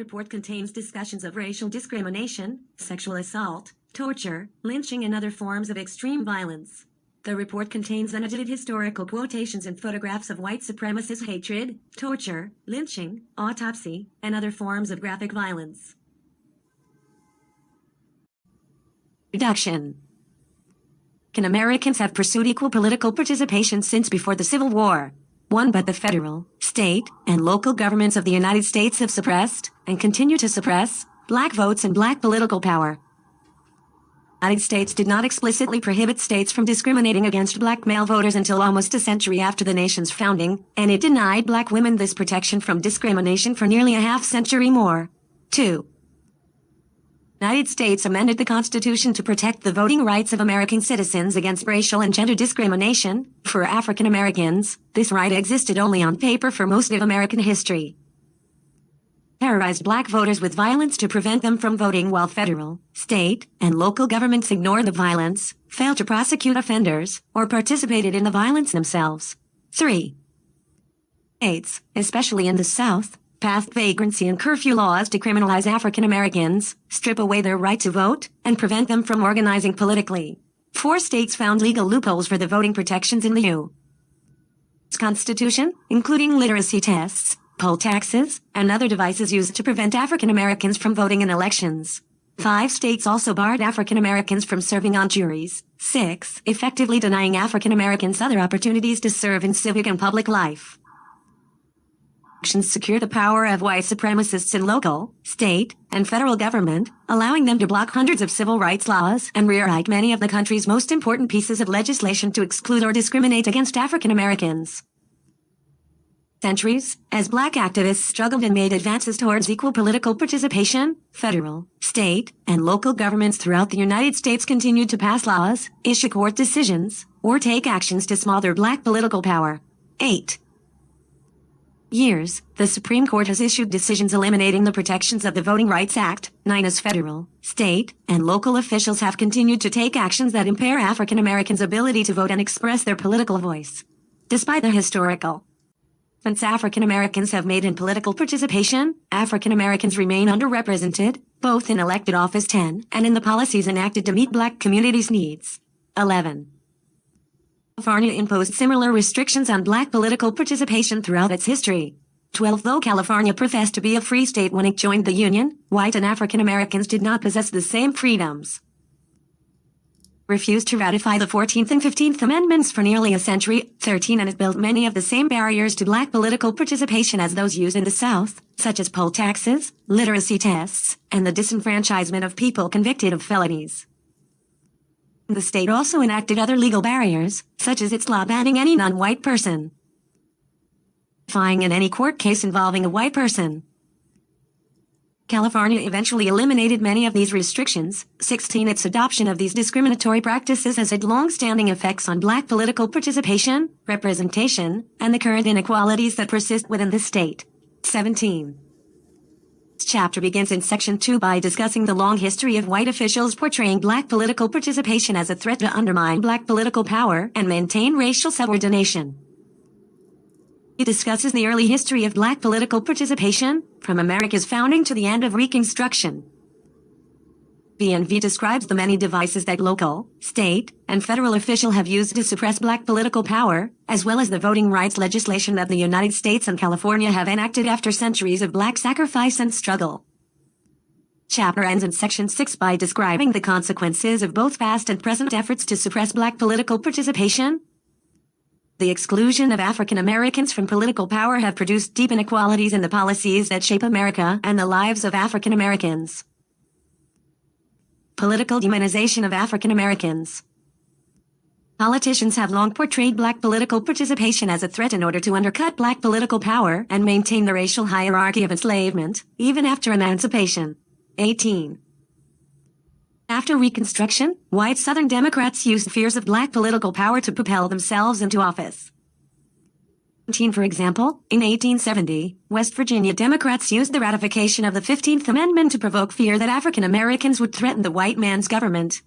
report contains discussions of racial discrimination, sexual assault, torture, lynching and other forms of extreme violence. The report contains unedited historical quotations and photographs of white supremacist hatred, torture, lynching, autopsy, and other forms of graphic violence. Introduction. African Americans have pursued equal political participation since before the Civil War. But the federal, state, and local governments of the United States have suppressed, and continue to suppress, black votes and black political power. The United States did not explicitly prohibit states from discriminating against black male voters until almost a century after the nation's founding, and it denied black women this protection from discrimination for nearly a half-century more. 2. The United States amended the Constitution to protect the voting rights of American citizens against racial and gender discrimination. For African Americans, this right existed only on paper for most of American history. Terrorized black voters with violence to prevent them from voting, while federal, state, and local governments ignored the violence, failed to prosecute offenders, or participated in the violence themselves. 3. States, especially in the South, passed vagrancy and curfew laws to criminalize African Americans, strip away their right to vote, and prevent them from organizing politically. 4 states found legal loopholes for the voting protections in the U.S. Constitution, including literacy tests, poll taxes, and other devices used to prevent African Americans from voting in elections. 5 states also barred African Americans from serving on juries. 6, effectively denying African Americans other opportunities to serve in civic and public life. Actions secure the power of white supremacists in local, state, and federal government, allowing them to block hundreds of civil rights laws and rewrite many of the country's most important pieces of legislation to exclude or discriminate against African Americans. Centuries, as black activists struggled and made advances towards equal political participation, federal, state, and local governments throughout the United States continued to pass laws, issue court decisions, or take actions to smother black political power. 8. Years, the Supreme Court has issued decisions eliminating the protections of the Voting Rights Act. 9 As federal, state, and local officials have continued to take actions that impair African Americans' ability to vote and express their political voice. Despite the historical advances African Americans have made in political participation, African Americans remain underrepresented, both in elected office 10 and in the policies enacted to meet black communities' needs. 11. California imposed similar restrictions on black political participation throughout its history. 12 Though California professed to be a free state when it joined the Union, white and African Americans did not possess the same freedoms. Refused to ratify the 14th and 15th Amendments for nearly a century. 13 And it built many of the same barriers to black political participation as those used in the South, such as poll taxes, literacy tests, and the disenfranchisement of people convicted of felonies. The state also enacted other legal barriers, such as its law banning any non-white person testifying in any court case involving a white person. California eventually eliminated many of these restrictions. 16 Its adoption of these discriminatory practices has had long-standing effects on black political participation, representation, and the current inequalities that persist within the state. 17 This chapter begins in Section 2 by discussing the long history of white officials portraying black political participation as a threat to undermine black political power and maintain racial subordination. He discusses the early history of black political participation, from America's founding to the end of Reconstruction. V describes the many devices that local, state, and federal officials have used to suppress black political power, as well as the voting rights legislation that the United States and California have enacted after centuries of black sacrifice and struggle. Chapter ends in Section 6 by describing the consequences of both past and present efforts to suppress black political participation. The exclusion of African Americans from political power have produced deep inequalities in the policies that shape America and the lives of African Americans. Political demonization of African Americans. Politicians have long portrayed black political participation as a threat in order to undercut black political power and maintain the racial hierarchy of enslavement, even after emancipation. 18. After Reconstruction, white Southern Democrats used fears of black political power to propel themselves into office. For example, in 1870, West Virginia Democrats used the ratification of the 15th Amendment to provoke fear that African Americans would threaten the white man's government.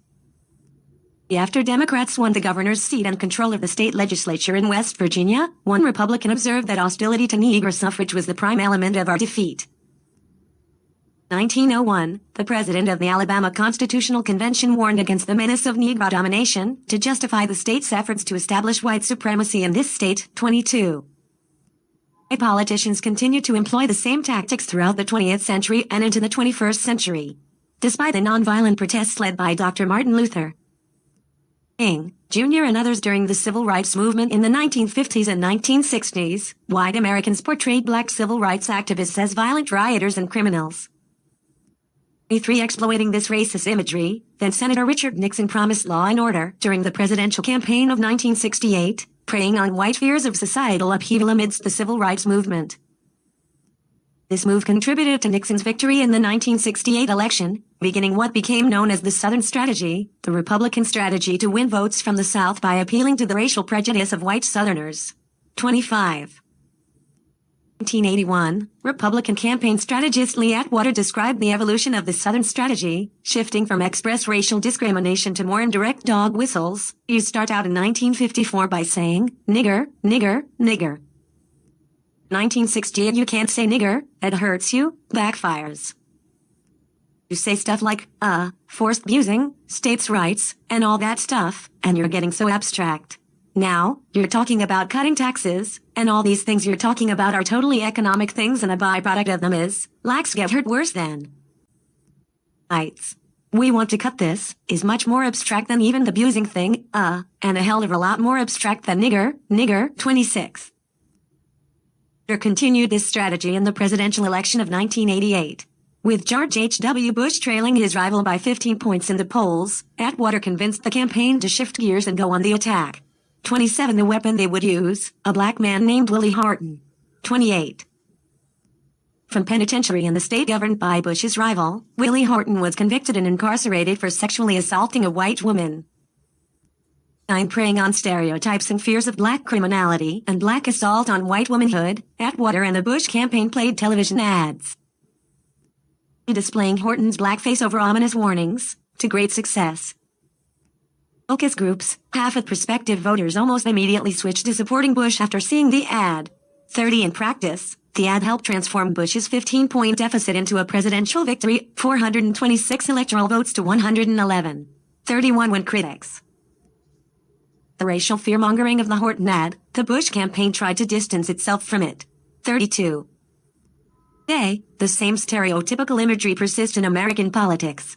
After Democrats won the governor's seat and control of the state legislature in West Virginia, one Republican observed that hostility to Negro suffrage was the prime element of our defeat. 1901, the president of the Alabama Constitutional Convention warned against the menace of Negro domination to justify the state's efforts to establish white supremacy in this state. 22. Politicians continued to employ the same tactics throughout the 20th century and into the 21st century. Despite the nonviolent protests led by Dr. Martin Luther King, Jr. and others during the civil rights movement in the 1950s and 1960s, white Americans portrayed black civil rights activists as violent rioters and criminals. 3. Exploiting this racist imagery, then Senator Richard Nixon promised law and order during the presidential campaign of 1968, preying on white fears of societal upheaval amidst the civil rights movement. This move contributed to Nixon's victory in the 1968 election, beginning what became known as the Southern Strategy, the Republican strategy to win votes from the South by appealing to the racial prejudice of white Southerners. 25. 1981, Republican campaign strategist Lee Atwater described the evolution of the Southern strategy, shifting from express racial discrimination to more indirect dog whistles. You start out in 1954 by saying, nigger, nigger, nigger. 1968 you can't say nigger, it hurts you, backfires. You say stuff like, forced abusing, states' rights, and all that stuff, and you're getting so abstract. Now, you're talking about cutting taxes, and all these things you're talking about are totally economic things, and a byproduct of them is, blacks get hurt worse than whites. We want to cut this, is much more abstract than even the abusing thing, and a hell of a lot more abstract than nigger, nigger. 26. Continued this strategy in the presidential election of 1988. With George H.W. Bush trailing his rival by 15 points in the polls, Atwater convinced the campaign to shift gears and go on the attack. 27. The weapon they would use, a black man named Willie Horton. 28. From penitentiary in the state governed by Bush's rival, Willie Horton was convicted and incarcerated for sexually assaulting a white woman. 9. Preying on stereotypes and fears of black criminality and black assault on white womanhood, Atwater and the Bush campaign played television ads displaying Horton's blackface over ominous warnings, to great success. Focus groups, half of prospective voters almost immediately switched to supporting Bush after seeing the ad. 30. In practice, the ad helped transform Bush's 15-point deficit into a presidential victory, 426 electoral votes to 111. 31. When critics the racial fear-mongering of the Horton ad, the Bush campaign tried to distance itself from it. 32. Today, the same stereotypical imagery persists in American politics.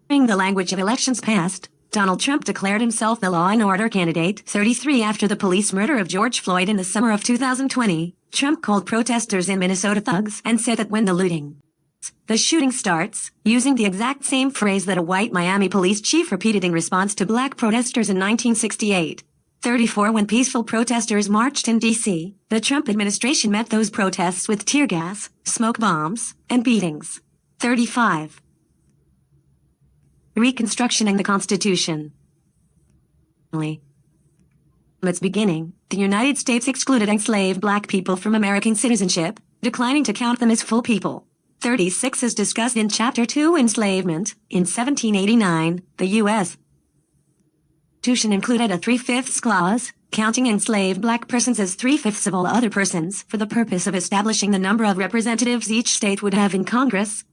In the language of elections past, Donald Trump declared himself the law and order candidate. 33. After the police murder of George Floyd in the summer of 2020, Trump called protesters in Minnesota thugs and said that when the shooting starts, using the exact same phrase that a white Miami police chief repeated in response to black protesters in 1968. 34. When peaceful protesters marched in D.C., the Trump administration met those protests with tear gas, smoke bombs, and beatings. 35. Reconstruction and the Constitution. From its beginning, the United States excluded enslaved black people from American citizenship, declining to count them as full people. 36. As discussed in Chapter 2, Enslavement, in 1789, the U.S. Constitution included a 3/5 clause, counting enslaved black persons as 3/5 of all other persons for the purpose of establishing the number of representatives each state would have in Congress,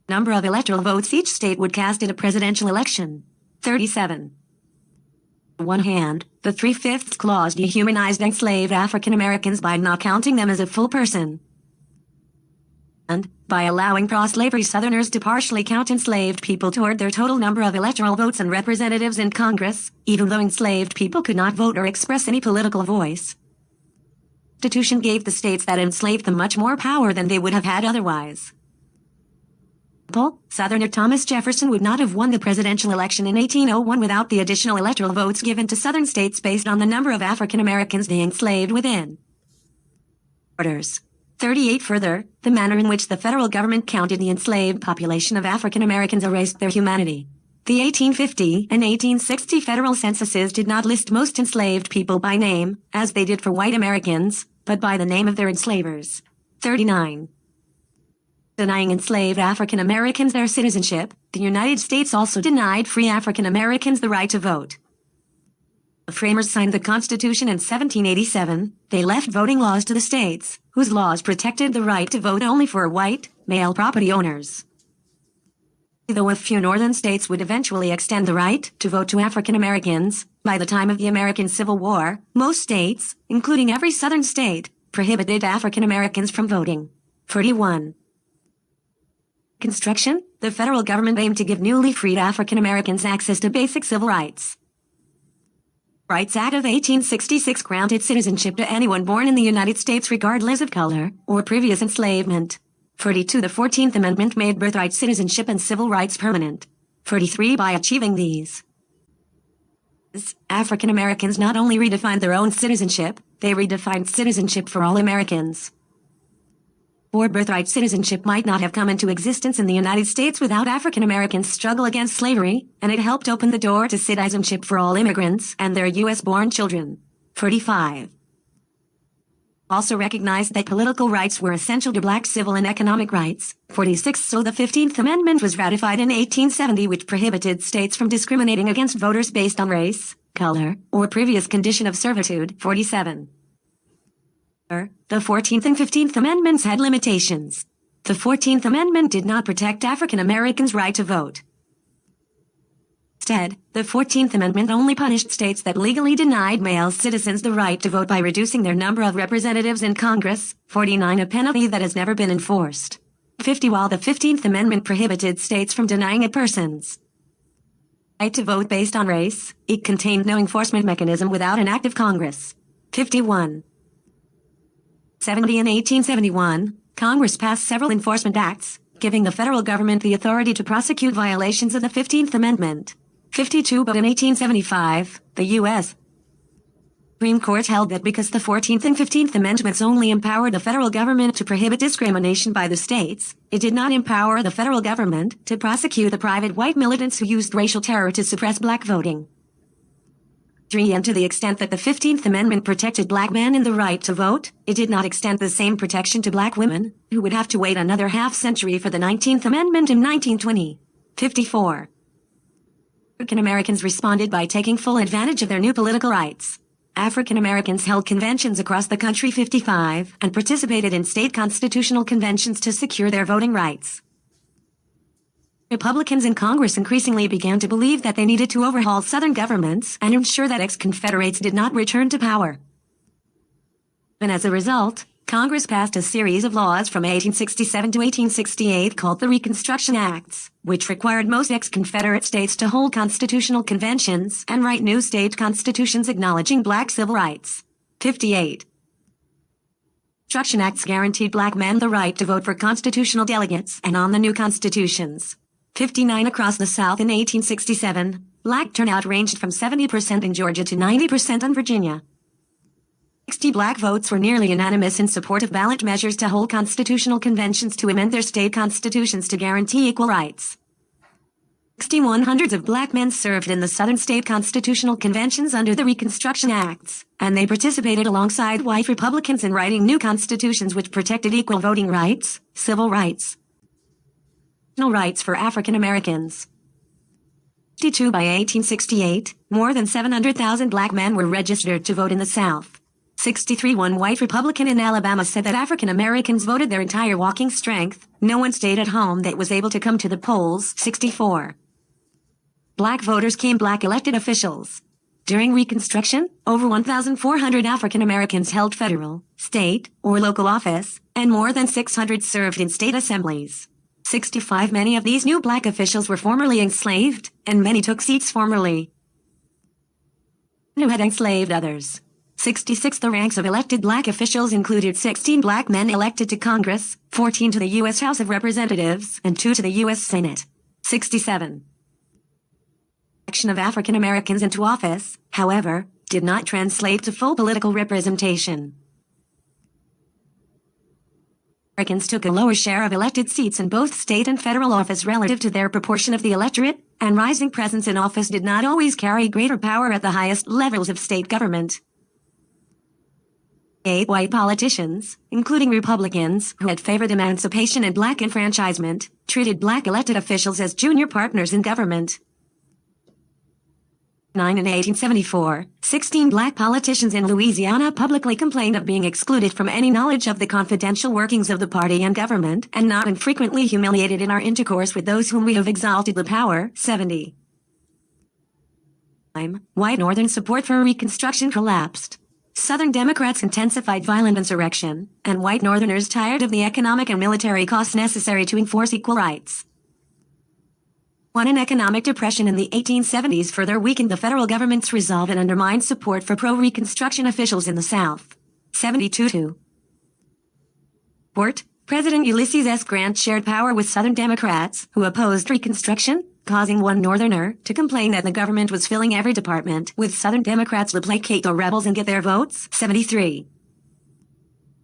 number of electoral votes each state would cast in a presidential election. 37. On one hand, the 3/5 clause dehumanized enslaved African Americans by not counting them as a full person, and by allowing pro-slavery Southerners to partially count enslaved people toward their total number of electoral votes and representatives in Congress, even though enslaved people could not vote or express any political voice. The Constitution gave the states that enslaved them much more power than they would have had otherwise. Southerner Thomas Jefferson would not have won the presidential election in 1801 without the additional electoral votes given to Southern states based on the number of African Americans they enslaved within borders. 38. Further, the manner in which the federal government counted the enslaved population of African Americans erased their humanity. The 1850 and 1860 federal censuses did not list most enslaved people by name, as they did for white Americans, but by the name of their enslavers. 39. Denying enslaved African Americans their citizenship, the United States also denied free African Americans the right to vote. The framers signed the Constitution in 1787. They left voting laws to the states, whose laws protected the right to vote only for white, Male property owners. Though a few northern states would eventually extend the right to vote to African Americans, by the time of the American Civil War, most states, including every southern state, prohibited African Americans from voting. 41. Reconstruction, the federal government aimed to give newly freed African Americans access to basic civil rights. Rights Act of 1866 granted citizenship to anyone born in the United States regardless of color or previous enslavement. 42. The 14th Amendment made birthright citizenship and civil rights permanent. 43. By achieving these, African Americans not only redefined their own citizenship, they redefined citizenship for all Americans. For birthright citizenship might not have come into existence in the United States without African Americans' struggle against slavery, and it helped open the door to citizenship for all immigrants and their U.S.-born children. 45. Also recognized that political rights were essential to black civil and economic rights. 46. So the 15th Amendment was ratified in 1870, which prohibited states from discriminating against voters based on race, color, or previous condition of servitude. 47. The 14th and 15th Amendments had limitations. The 14th Amendment did not protect African Americans' right to vote. Instead, the 14th Amendment only punished states that legally denied male citizens the right to vote by reducing their number of representatives in Congress. 49. A penalty that has never been enforced. 50. While the 15th Amendment prohibited states from denying a person's right to vote based on race, it contained no enforcement mechanism without an act of Congress. 51. 70. In 1871, Congress passed several enforcement acts, giving the federal government the authority to prosecute violations of the 15th Amendment. 52. But in 1875, the U.S. Supreme Court held that because the 14th and 15th Amendments only empowered the federal government to prohibit discrimination by the states, it did not empower the federal government to prosecute the private white militants who used racial terror to suppress black voting. 3. And to the extent that the 15th Amendment protected black men in the right to vote, it did not extend the same protection to black women, who would have to wait another half-century for the 19th Amendment in 1920. 54. African Americans responded by taking full advantage of their new political rights. African Americans held conventions across the country. 55, and participated in state constitutional conventions to secure their voting rights. Republicans in Congress increasingly began to believe that they needed to overhaul Southern governments and ensure that ex-Confederates did not return to power. And as a result, Congress passed a series of laws from 1867 to 1868 called the Reconstruction Acts, which required most ex-Confederate states to hold constitutional conventions and write new state constitutions acknowledging black civil rights. 58. Reconstruction Acts guaranteed black men the right to vote for constitutional delegates and on the new constitutions. 59. Across the South in 1867, black turnout ranged from 70% in Georgia to 90% in Virginia. 60. Black votes were nearly unanimous in support of ballot measures to hold constitutional conventions to amend their state constitutions to guarantee equal rights. 61. Hundreds of black men served in the Southern state constitutional conventions under the Reconstruction Acts, and they participated alongside white Republicans in writing new constitutions which protected equal voting rights, civil rights, rights for African Americans. 62. By 1868, more than 700,000 black men were registered to vote in the South. 63. One white Republican in Alabama said that African Americans voted their entire walking strength. No one stayed at home that was able to come to the polls. 64. Black voters became black elected officials. During Reconstruction, over 1,400 African Americans held federal, state, or local office, and more than 600 served in state assemblies. 65. Many of these new black officials were formerly enslaved, and many took seats formerly who had enslaved others. 66. The ranks of elected black officials included 16 black men elected to Congress, 14 to the U.S. House of Representatives, and 2 to the U.S. Senate. 67. Election of African Americans into office, however, did not translate to full political representation. Americans took a lower share of elected seats in both state and federal office relative to their proportion of the electorate, and rising presence in office did not always carry greater power at the highest levels of state government. 8. White politicians, including Republicans who had favored emancipation and black enfranchisement, treated black elected officials as junior partners in government. 9 in 1874, 16 black politicians in Louisiana publicly complained of being excluded from any knowledge of the confidential workings of the party and government, and not infrequently humiliated in our intercourse with those whom we have exalted the power. 70. White Northern support for Reconstruction collapsed. Southern Democrats intensified violent insurrection, and white Northerners tired of the economic and military costs necessary to enforce equal rights. An economic depression in the 1870s further weakened the federal government's resolve and undermined support for pro-Reconstruction officials in the South. 72. President Ulysses S. Grant shared power with Southern Democrats, who opposed Reconstruction, causing one Northerner to complain that the government was filling every department with Southern Democrats to placate the rebels and get their votes. 73.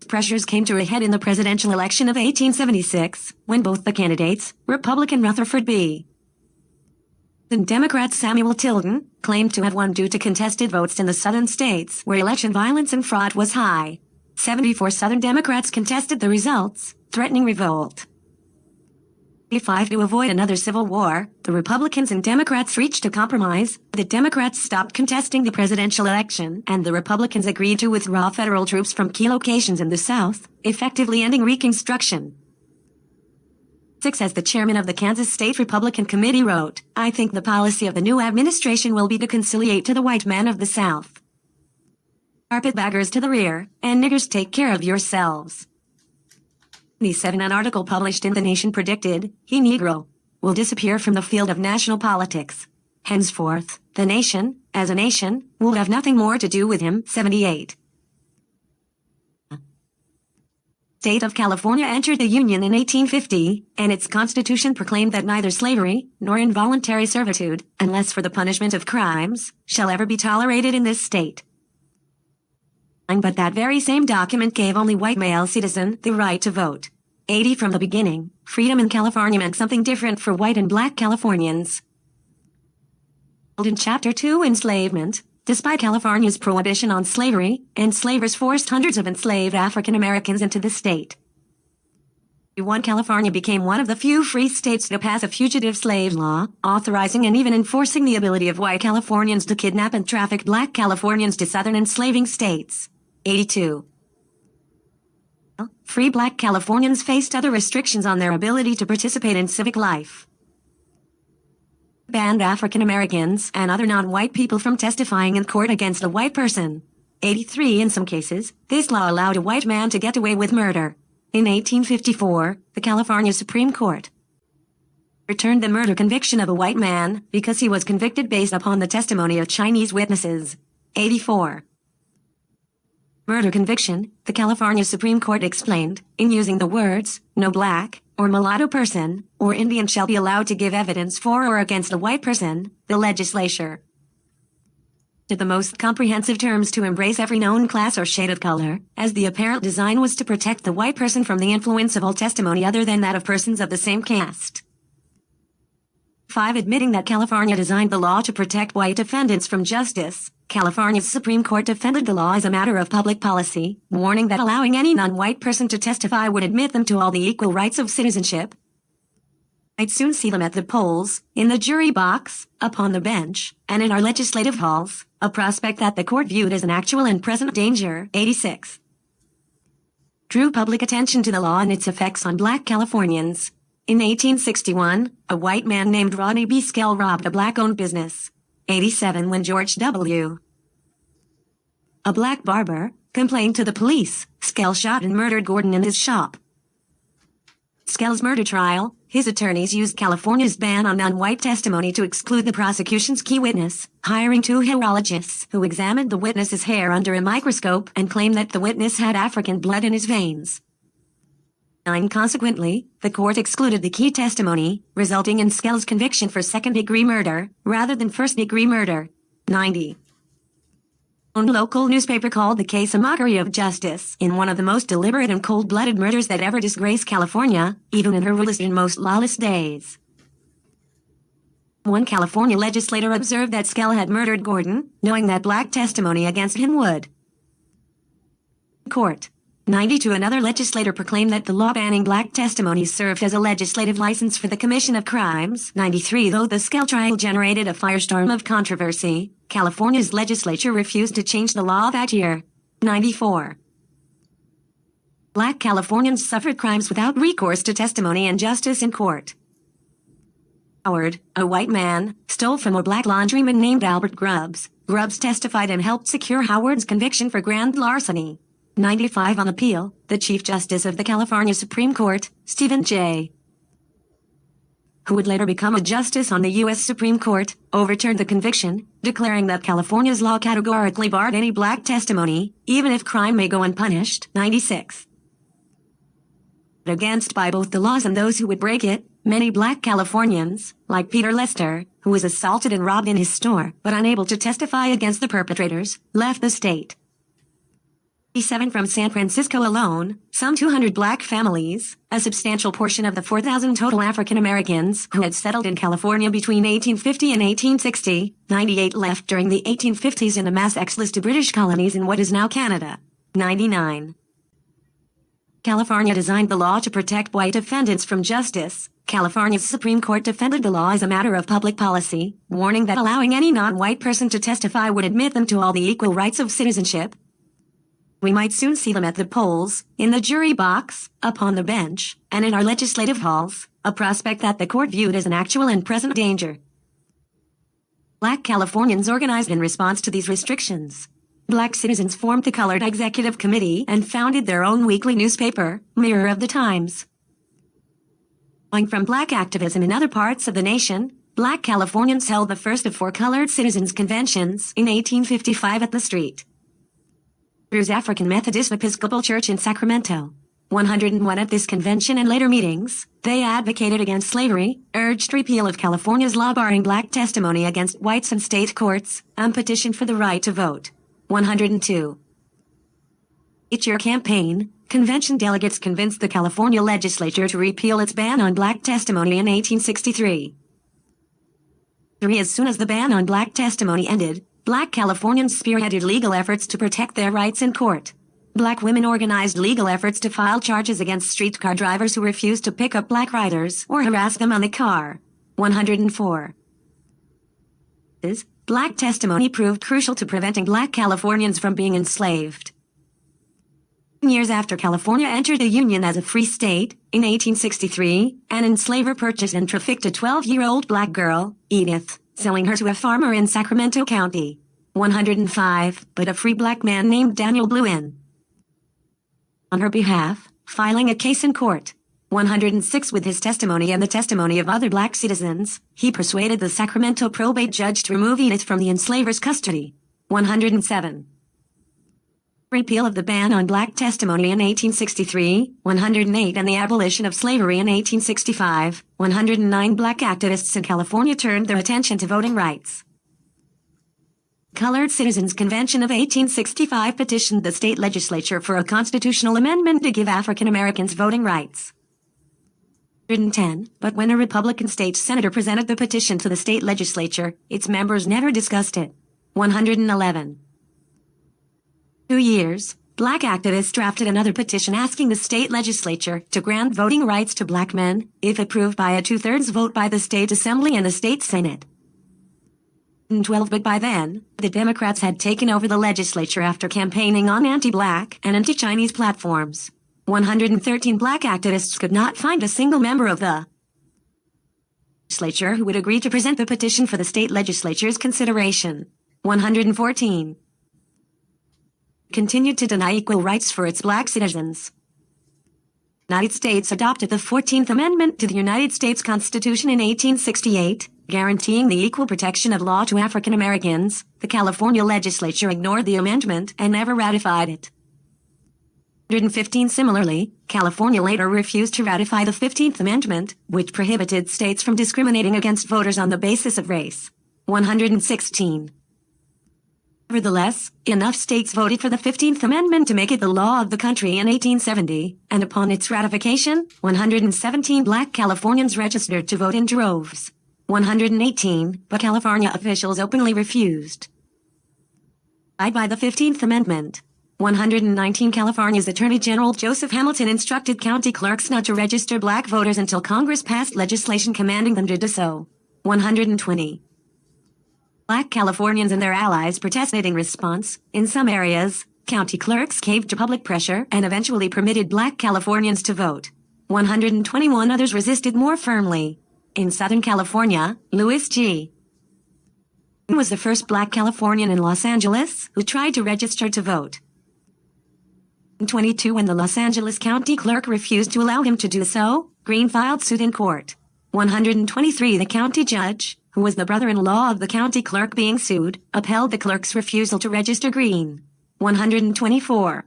Pressures came to a head in the presidential election of 1876, when both the candidates, Republican Rutherford B. and Democrat Samuel Tilden, claimed to have won due to contested votes in the southern states where election violence and fraud was high. 74 Southern Democrats contested the results, threatening revolt. 5 To avoid another civil war, the Republicans and Democrats reached a compromise. The Democrats stopped contesting the presidential election, and the Republicans agreed to withdraw federal troops from key locations in the South, effectively ending Reconstruction. 6 As the chairman of the Kansas State Republican Committee wrote, "I think the policy of the new administration will be to conciliate to the white men of the South. Carpetbaggers to the rear, and niggers take care of yourselves." 7 An article published in The Nation predicted, "He Negro will disappear from the field of national politics. Henceforth, the nation, as a nation, will have nothing more to do with him." 78. State of California entered the Union in 1850, and its constitution proclaimed that neither slavery, nor involuntary servitude, unless for the punishment of crimes, shall ever be tolerated in this state. But that very same document gave only white male citizens the right to vote. 80 From the beginning, freedom in California meant something different for white and black Californians. In Chapter 2, Enslavement, despite California's prohibition on slavery, enslavers forced hundreds of enslaved African Americans into the state. California became one of the few free states to pass a fugitive slave law, authorizing and even enforcing the ability of white Californians to kidnap and traffic black Californians to southern enslaving states. 82. Free black Californians faced other restrictions on their ability to participate in civic life. Banned African Americans and other non-white people from testifying in court against a white person. 83 In some cases, this law allowed a white man to get away with murder. In 1854, the California Supreme Court returned the murder conviction of a white man because he was convicted based upon the testimony of Chinese witnesses. 84. Murder conviction, the California Supreme Court explained, in using the words, "no black, or mulatto person, or Indian shall be allowed to give evidence for or against a white person," the legislature did the most comprehensive terms to embrace every known class or shade of color, as the apparent design was to protect the white person from the influence of all testimony other than that of persons of the same caste. 5 Admitting that California designed the law to protect white defendants from justice, California's Supreme Court defended the law as a matter of public policy, warning that allowing any non-white person to testify would admit them to all the equal rights of citizenship. I'd soon see them at the polls, in the jury box, upon the bench, and in our legislative halls, a prospect that the court viewed as an actual and present danger. 86. Drew public attention to the law and its effects on black Californians. In 1861, a white man named Rodney B. Skell robbed a black-owned business. 87 When George W., a black barber, complained to the police, Skell shot and murdered Gordon in his shop. Skell's murder trial, his attorneys used California's ban on non-white testimony to exclude the prosecution's key witness, hiring 2 hairologists who examined the witness's hair under a microscope and claimed that the witness had African blood in his veins. Consequently, the court excluded the key testimony, resulting in Skell's conviction for second-degree murder, rather than first-degree murder. 90. A local newspaper called the case a mockery of justice in one of the most deliberate and cold-blooded murders that ever disgraced California, even in her rulest and most lawless days. One California legislator observed that Skell had murdered Gordon, knowing that black testimony against him would court. 92 Another legislator proclaimed that the law banning black testimony served as a legislative license for the commission of crimes. 93 Though the Skell trial generated a firestorm of controversy, California's legislature refused to change the law that year. 94. Black Californians suffered crimes without recourse to testimony and justice in court. Howard, a white man, stole from a black laundryman named Albert Grubbs. Grubbs testified and helped secure Howard's conviction for grand larceny. 95 on appeal, the Chief Justice of the California Supreme Court, Stephen J., who would later become a justice on the U.S. Supreme Court, overturned the conviction, declaring that California's law categorically barred any black testimony, even if crime may go unpunished. 96. Against by both the laws and those who would break it, many black Californians, like Peter Lester, who was assaulted and robbed in his store, but unable to testify against the perpetrators, left the state. 7 from San Francisco alone, some 200 black families, a substantial portion of the 4,000 total African Americans who had settled in California between 1850 and 1860, 98 left during the 1850s in a mass exodus to British colonies in what is now Canada. 99. California designed the law to protect white defendants from justice. California's Supreme Court defended the law as a matter of public policy, warning that allowing any non-white person to testify would admit them to all the equal rights of citizenship. We might soon see them at the polls, in the jury box, upon the bench, and in our legislative halls, a prospect that the court viewed as an actual and present danger. Black Californians organized in response to these restrictions. Black citizens formed the Colored Executive Committee and founded their own weekly newspaper, Mirror of the Times. Going from black activism in other parts of the nation, black Californians held the first of 4 colored citizens' conventions in 1855 at the St. Andrew's African Methodist Episcopal Church in Sacramento. 101 at this convention and later meetings, they advocated against slavery, urged repeal of California's law barring black testimony against whites in state courts, and petitioned for the right to vote. 102. Each-year campaign, convention delegates convinced the California legislature to repeal its ban on black testimony in 1863. As soon as the ban on black testimony ended, black Californians spearheaded legal efforts to protect their rights in court. Black women organized legal efforts to file charges against streetcar drivers who refused to pick up black riders or harass them on the car. 104. Black testimony proved crucial to preventing black Californians from being enslaved. Years after California entered the Union as a free state, in 1863, an enslaver purchased and trafficked a 12-year-old black girl, Edith, selling her to a farmer in Sacramento County. 105, but a free black man named Daniel blew in on her behalf, filing a case in court. 106 with his testimony and the testimony of other black citizens, he persuaded the Sacramento probate judge to remove Edith from the enslaver's custody. 107. Repeal of the ban on black testimony in 1863, 108 and the abolition of slavery in 1865, 109 black activists in California turned their attention to voting rights. Colored Citizens Convention of 1865 petitioned the state legislature for a constitutional amendment to give African Americans voting rights. 110, but when a Republican state senator presented the petition to the state legislature, its members never discussed it. 111. 2 years, black activists drafted another petition asking the state legislature to grant voting rights to black men, if approved by a 2/3 vote by the state assembly and the state senate. 12 but by then, the Democrats had taken over the legislature after campaigning on anti-black and anti-Chinese platforms. 113 black activists could not find a single member of the legislature who would agree to present the petition for the state legislature's consideration. 114. Continued to deny equal rights for its black citizens. The United States adopted the 14th Amendment to the United States Constitution in 1868, guaranteeing the equal protection of law to African Americans. The California legislature ignored the amendment and never ratified it. 115 Similarly, California later refused to ratify the 15th Amendment, which prohibited states from discriminating against voters on the basis of race. 116. Nevertheless, enough states voted for the 15th Amendment to make it the law of the country in 1870, and upon its ratification, 117 black Californians registered to vote in droves. 118, but California officials openly refused to abide by the 15th Amendment. 119 California's Attorney General Joseph Hamilton instructed county clerks not to register black voters until Congress passed legislation commanding them to do so. 120. Black Californians and their allies protested in response. In some areas, county clerks caved to public pressure and eventually permitted Black Californians to vote. 121 others resisted more firmly. In Southern California, Louis G. was the first Black Californian in Los Angeles who tried to register to vote. In 22, when the Los Angeles County Clerk refused to allow him to do so, Green filed suit in court. 123, the county judge, who was the brother-in-law of the county clerk being sued, upheld the clerk's refusal to register Green. 124.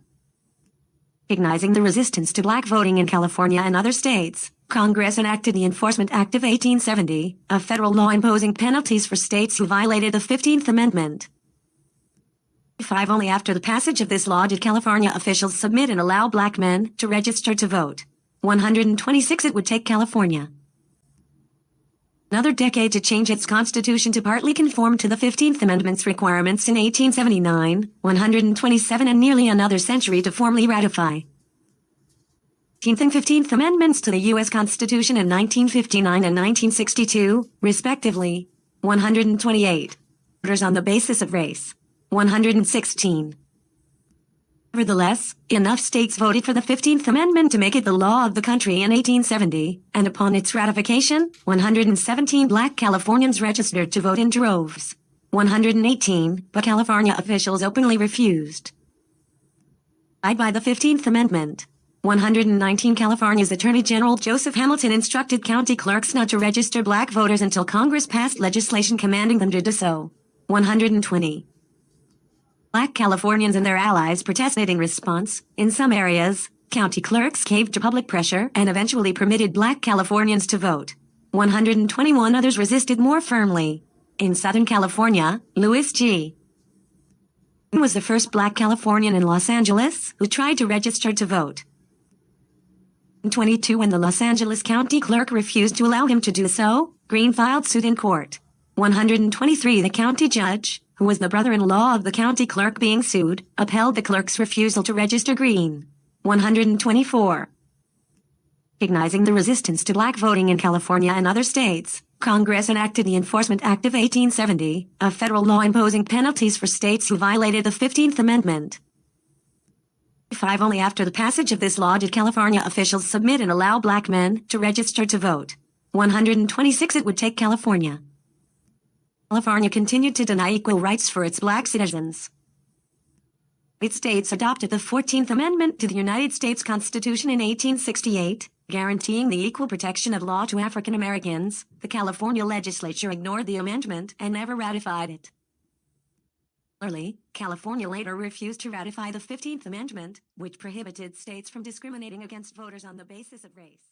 Recognizing the resistance to black voting in California and other states, Congress enacted the Enforcement Act of 1870, a federal law imposing penalties for states who violated the 15th Amendment. 5. Only after the passage of this law did California officials submit and allow black men to register to vote. 126. It would take California another decade to change its constitution to partly conform to the 15th Amendment's requirements in 1879, 127, and nearly another century to formally ratify 14th and 15th Amendments to the U.S. Constitution in 1959 and 1962, respectively. 128. Voters on the basis of race. 116. Nevertheless, enough states voted for the 15th Amendment to make it the law of the country in 1870, and upon its ratification, 117 black Californians registered to vote in droves. 118, but California officials openly refused to abide by the 15th Amendment. 119, California's Attorney General Joseph Hamilton instructed county clerks not to register black voters until Congress passed legislation commanding them to do so. 120. Black Californians and their allies protested in response. In some areas, county clerks caved to public pressure and eventually permitted black Californians to vote. 121 others resisted more firmly. In Southern California, Louis G. was the first black Californian in Los Angeles who tried to register to vote. In 22, when the Los Angeles County Clerk refused to allow him to do so, Green filed suit in court. 123, the county judge, who was the brother-in-law of the county clerk being sued, upheld the clerk's refusal to register Green. 124. Recognizing the resistance to black voting in California and other states, Congress enacted the Enforcement Act of 1870, a federal law imposing penalties for states who violated the 15th Amendment. 5. Only after the passage of this law did California officials submit and allow black men to register to vote. 126. It would take California. California continued to deny equal rights for its black citizens. Its states adopted the 14th Amendment to the United States Constitution in 1868, guaranteeing the equal protection of law to African Americans. The California legislature ignored the amendment and never ratified it. Similarly, California later refused to ratify the 15th Amendment, which prohibited states from discriminating against voters on the basis of race.